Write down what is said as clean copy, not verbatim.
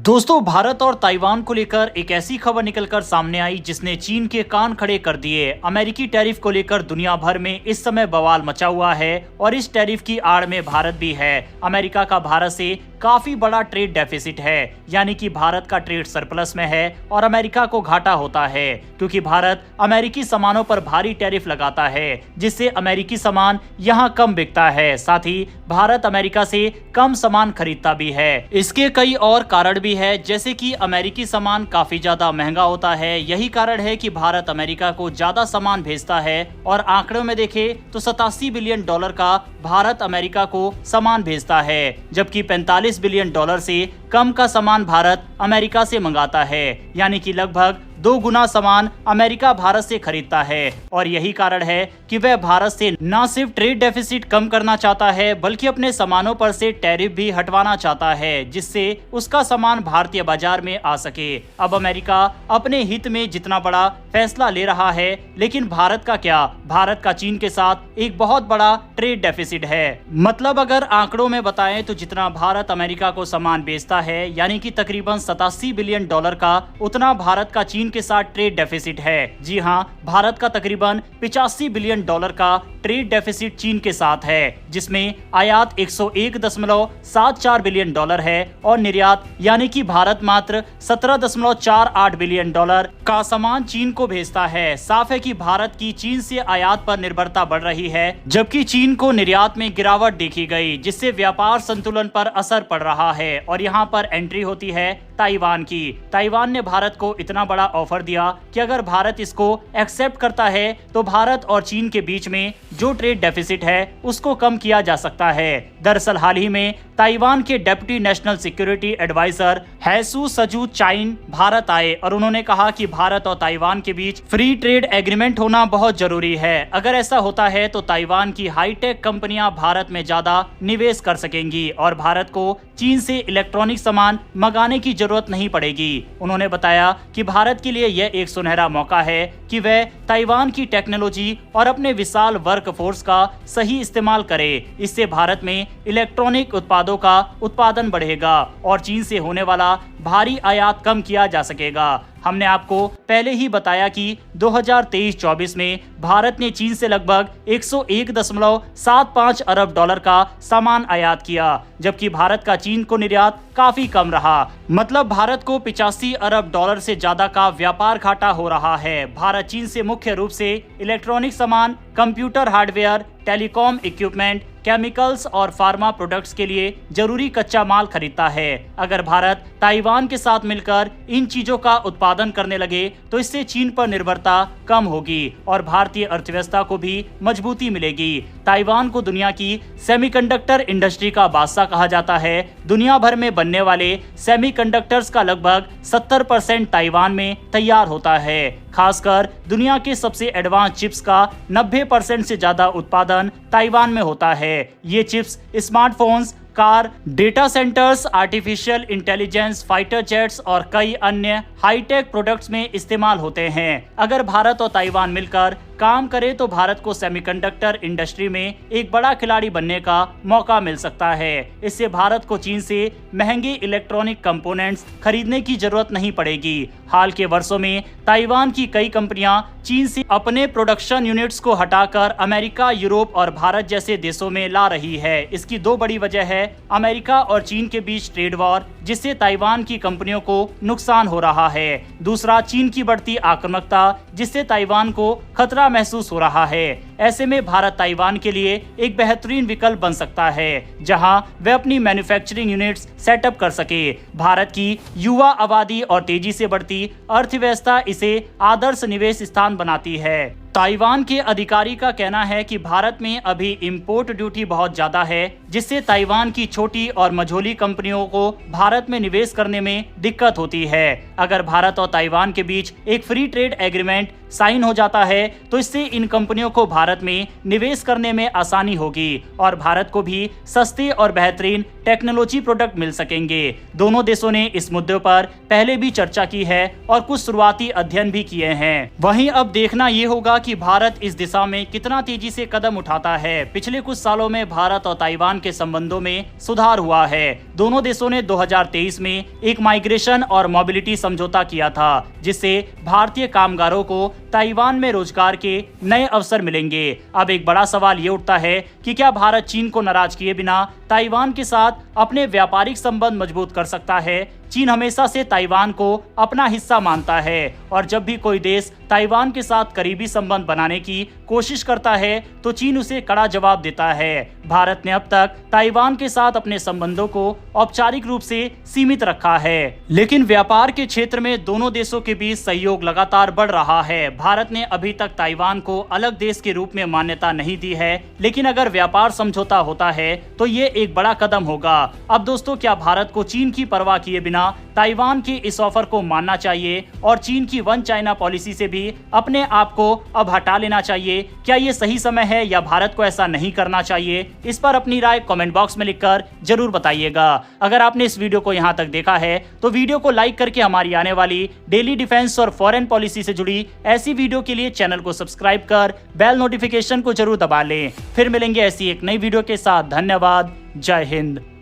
दोस्तों, भारत और ताइवान को लेकर एक ऐसी खबर निकलकर सामने आई जिसने चीन के कान खड़े कर दिए। अमेरिकी टैरिफ को लेकर दुनिया भर में इस समय बवाल मचा हुआ है और इस टैरिफ की आड़ में भारत भी है। अमेरिका का भारत से काफी बड़ा ट्रेड डेफिसिट है, यानी कि भारत का ट्रेड सरप्लस में है और अमेरिका को घाटा होता है क्योंकि भारत अमेरिकी सामानों पर भारी टैरिफ लगाता है, जिससे अमेरिकी सामान यहाँ कम बिकता है। साथ ही भारत अमेरिका से कम सामान खरीदता भी है। इसके कई और कारण भी है, जैसे कि अमेरिकी सामान काफी ज्यादा महंगा होता है। यही कारण है कि भारत अमेरिका को ज्यादा सामान भेजता है और आंकड़ों में देखे तो 87 बिलियन डॉलर का भारत अमेरिका को सामान भेजता है, जबकि 45 बिलियन डॉलर से कम का सामान भारत अमेरिका से मंगाता है, यानी कि लगभग 2 गुना सामान अमेरिका भारत से खरीदता है। और यही कारण है कि वह भारत से न सिर्फ ट्रेड डेफिसिट कम करना चाहता है बल्कि अपने सामानों पर से टैरिफ भी हटवाना चाहता है, जिससे उसका सामान भारतीय बाजार में आ सके। अब अमेरिका अपने हित में जितना बड़ा फैसला ले रहा है, लेकिन भारत का क्या? भारत का चीन के साथ एक बहुत बड़ा ट्रेड डेफिसिट है। मतलब अगर आंकड़ों में बताएं तो जितना भारत अमेरिका को सामान बेचता है, यानी कि तकरीबन 87 बिलियन डॉलर का, उतना भारत का चीन के साथ ट्रेड डेफिसिट है। जी हां, भारत का तकरीबन 85 बिलियन डॉलर का ट्रेड डेफिसिट चीन के साथ है, जिसमें आयात 101.74 बिलियन डॉलर है और निर्यात यानी कि भारत मात्र 17.48 बिलियन डॉलर का सामान चीन को भेजता है। साफ है कि भारत की चीन से आयात पर निर्भरता बढ़ रही है, जबकि चीन को निर्यात में गिरावट देखी गई, जिससे व्यापार संतुलन पर असर पड़ रहा है। और यहाँ पर एंट्री होती है ताइवान की। ताइवान ने भारत को इतना बड़ा ऑफर दिया कि अगर भारत इसको एक्सेप्ट करता है तो भारत और चीन के बीच में जो ट्रेड डेफिसिट है उसको कम किया जा सकता है। दरअसल हाल ही में ताइवान के deputy national security adviser हैसू सजू चाइन Bharat आए और उन्होंने कहा कि भारत और ताइवान के बीच फ्री ट्रेड एग्रीमेंट होना बहुत जरूरी है। अगर ऐसा होता है तो ताइवान की हाईटेक कंपनियां भारत में ज्यादा निवेश कर सकेंगी और भारत को चीन से इलेक्ट्रॉनिक सामान मंगाने की जरूरत नहीं पड़ेगी। उन्होंने बताया कि भारत के लिए यह एक सुनहरा मौका है कि वह ताइवान की टेक्नोलॉजी और अपने विशाल वर्कफोर्स का सही इस्तेमाल करे। इससे भारत में इलेक्ट्रॉनिक उत्पादों का उत्पादन बढ़ेगा और चीन से होने वाला भारी आयात कम किया जा सकेगा। हमने आपको पहले ही बताया कि 2023-24 में भारत ने चीन से लगभग 101.75 अरब डॉलर का सामान आयात किया, जबकि भारत का चीन को निर्यात काफी कम रहा। मतलब भारत को 85 अरब डॉलर से ज्यादा का व्यापार घाटा हो रहा है। भारत चीन से मुख्य रूप से इलेक्ट्रॉनिक सामान, computer hardware, telecom equipment, chemicals और फार्मा प्रोडक्ट्स के लिए जरूरी कच्चा माल खरीदता है। अगर भारत ताइवान के साथ मिलकर इन चीजों का उत्पादन करने लगे तो इससे चीन पर निर्भरता कम होगी और भारतीय अर्थव्यवस्था को भी मजबूती मिलेगी। ताइवान को दुनिया की सेमीकंडक्टर इंडस्ट्री का बादशाह कहा जाता है। दुनिया भर में बनने वाले सेमीकंडक्टर्स का लगभग 70% ताइवान में तैयार होता है। खासकर दुनिया के सबसे एडवांस चिप्स का 90% से ज्यादा उत्पादन ताइवान में होता है। ये chips smartphones, car, data centres, artificial intelligence, fighter jets और कई अन्य हाईटेक प्रोडक्ट्स में इस्तेमाल होते हैं। अगर भारत और ताइवान मिलकर काम करे तो भारत को सेमीकंडक्टर इंडस्ट्री में एक बड़ा खिलाड़ी बनने का मौका मिल सकता है। इससे भारत को चीन से महंगे इलेक्ट्रॉनिक कंपोनेंट्स खरीदने की जरूरत नहीं पड़ेगी। हाल के वर्षों में ताइवान की कई कंपनियां चीन से अपने प्रोडक्शन यूनिट्स को हटाकर अमेरिका, यूरोप और भारत जैसे देशों में ला रही है। इसकी 2 बड़ी वजह है अमेरिका और चीन के बीच ट्रेड वॉर, जिससे ताइवान की कंपनियों को नुकसान हो रहा है। दूसरा, चीन की बढ़ती आक्रामकता, जिससे ताइवान को खतरा महसूस हो रहा है। ऐसे में भारत ताइवान के लिए एक बेहतरीन विकल्प बन सकता है, जहां वे अपनी मैन्युफैक्चरिंग यूनिट्स सेटअप कर सके। भारत की युवा आबादी और तेजी से बढ़ती अर्थव्यवस्था इसे आदर्श निवेश स्थान बनाती है। ताइवान के अधिकारी का कहना है कि भारत में अभी इंपोर्ट ड्यूटी बहुत ज्यादा है, जिससे ताइवान की छोटी और मझोली कंपनियों को भारत में निवेश करने में दिक्कत होती है। अगर भारत और ताइवान के बीच एक फ्री ट्रेड एग्रीमेंट साइन हो जाता है तो इससे इन कंपनियों को भारत में निवेश करने में आसानी होगी और भारत को भी सस्ते और बेहतरीन टेक्नोलॉजी प्रोडक्ट मिल सकेंगे। दोनों देशों ने इस मुद्दे पर पहले भी चर्चा की है और कुछ शुरुआती अध्ययन भी किए हैं। वहीं अब देखना ये होगा कि भारत इस दिशा में कितना तेजी से कदम उठाता है। पिछले कुछ सालों में भारत और ताइवान के संबंधों में सुधार हुआ है। दोनों देशों ने 2023 में एक माइग्रेशन और मोबिलिटी समझौता किया था, जिससे भारतीय कामगारों को ताइवान में रोजगार के नए अवसर मिलेंगे। अब एक बड़ा सवाल ये उठता है कि क्या भारत चीन को नाराज किए बिना ताइवान के साथ अपने व्यापारिक संबंध मजबूत कर सकता है। चीन हमेशा से ताइवान को अपना हिस्सा मानता है और जब भी कोई देश ताइवान के साथ करीबी संबंध बनाने की कोशिश करता है तो चीन उसे कड़ा जवाब देता है। भारत ने अब तक ताइवान के साथ अपने संबंधों को औपचारिक रूप से सीमित रखा है, लेकिन व्यापार के क्षेत्र में दोनों देशों के बीच सहयोग लगातार बढ़ रहा है। भारत ने अभी तक ताइवान को अलग देश के रूप में मान्यता नहीं दी है, लेकिन अगर व्यापार समझौता होता है तो ये एक बड़ा कदम होगा। अब दोस्तों, क्या भारत को चीन की परवाह किए बिना ताइवान के इस ऑफर को मानना चाहिए और चीन की वन चाइना पॉलिसी से भी अपने आप को अब हटा लेना चाहिए? क्या ये सही समय है या भारत को ऐसा नहीं करना चाहिए? इस पर अपनी राय कमेंट बॉक्स में लिखकर जरूर बताइएगा। अगर आपने इस वीडियो को यहाँ तक देखा है तो वीडियो को लाइक करके हमारी आने वाली डेली डिफेंस और फॉरेन पॉलिसी से जुड़ी ऐसी वीडियो के लिए चैनल को सब्सक्राइब कर बेल नोटिफिकेशन को जरूर दबा लें। फिर मिलेंगे ऐसी एक नई वीडियो के साथ। धन्यवाद। जय हिंद।